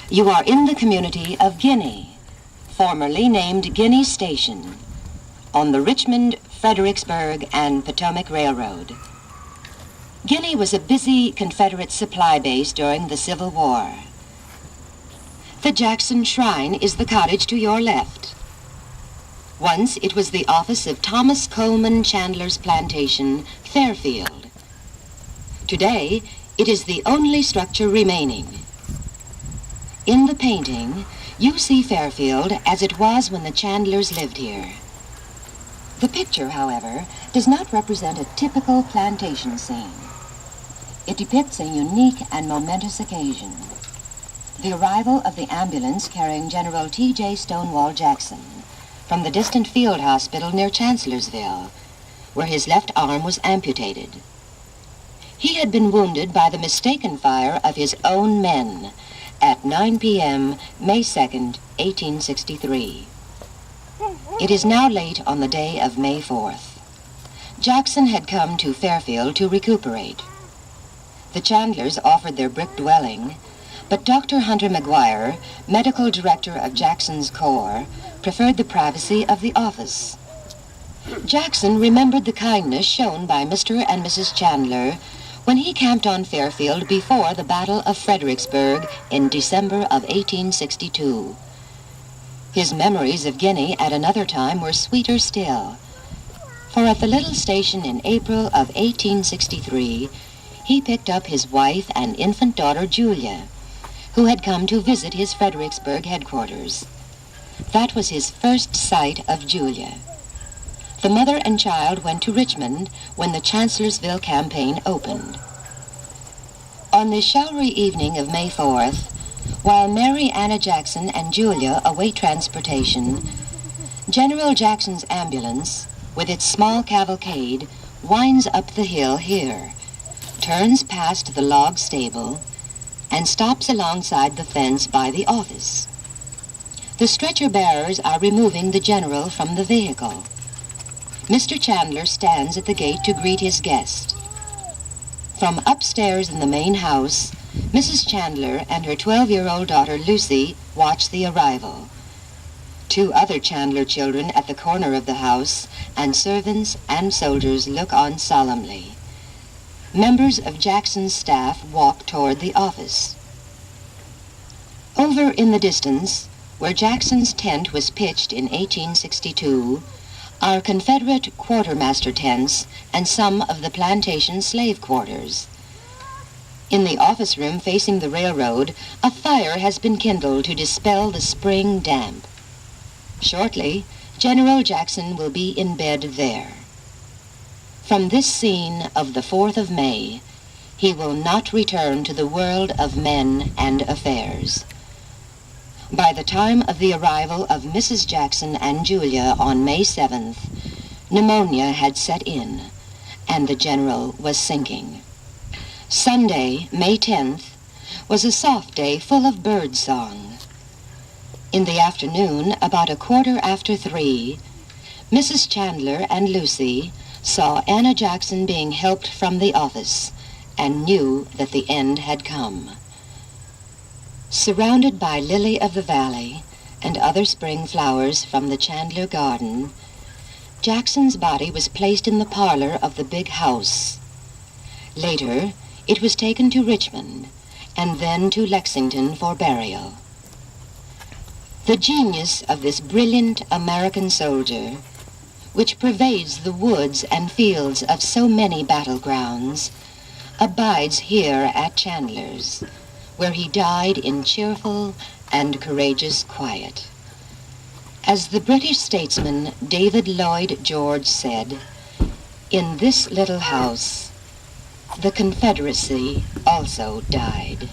You are in the community of Guinea, formerly named Guinea Station, on the Richmond, Fredericksburg, and Potomac Railroad. Guinea was a busy Confederate supply base during the Civil War. The Jackson Shrine is the cottage to your left. Once it was the office of Thomas Coleman Chandler's plantation, Fairfield. Today, it is the only structure remaining. In the painting, you see Fairfield as it was when the Chandlers lived here. The picture, however, does not represent a typical plantation scene. It depicts a unique and momentous occasion: the arrival of the ambulance carrying General T.J. Stonewall Jackson from the distant field hospital near Chancellorsville, where his left arm was amputated. He had been wounded by the mistaken fire of his own men at 9 p.m., May 2nd, 1863. It is now late on the day of May 4th. Jackson had come to Fairfield to recuperate. The Chandlers offered their brick dwelling, but Dr. Hunter McGuire, medical director of Jackson's Corps, preferred the privacy of the office. Jackson remembered the kindness shown by Mr. and Mrs. Chandler when he camped on Fairfield before the Battle of Fredericksburg in December of 1862. His memories of Guinea at another time were sweeter still, for at the little station in April of 1863, he picked up his wife and infant daughter Julia, who had come to visit his Fredericksburg headquarters. That was his first sight of Julia. The mother and child went to Richmond when the Chancellorsville campaign opened. On this showery evening of May 4th, while Mary Anna Jackson and Julia await transportation, General Jackson's ambulance, with its small cavalcade, winds up the hill here, turns past the log stable, and stops alongside the fence by the office. The stretcher bearers are removing the general from the vehicle. Mr. Chandler stands at the gate to greet his guest. From upstairs in the main house, Mrs. Chandler and her 12-year-old daughter Lucy watch the arrival. Two other Chandler children at the corner of the house, and servants and soldiers look on solemnly. Members of Jackson's staff walk toward the office. Over in the distance, where Jackson's tent was pitched in 1862, are Confederate quartermaster tents and some of the plantation slave quarters. In the office room facing the railroad, a fire has been kindled to dispel the spring damp. Shortly, General Jackson will be in bed there. From this scene of the 4th of May, he will not return to the world of men and affairs. By the time of the arrival of Mrs. Jackson and Julia on May 7th, pneumonia had set in, and the general was sinking. Sunday, May 10th, was a soft day full of bird song. In the afternoon, about 3:15, Mrs. Chandler and Lucy saw Anna Jackson being helped from the office and knew that the end had come. Surrounded by lily of the valley and other spring flowers from the Chandler garden, Jackson's body was placed in the parlor of the big house. Later, it was taken to Richmond and then to Lexington for burial. The genius of this brilliant American soldier, which pervades the woods and fields of so many battlegrounds, abides here at Chandler's, where he died in cheerful and courageous quiet. As the British statesman David Lloyd George said, "In this little house, the Confederacy also died."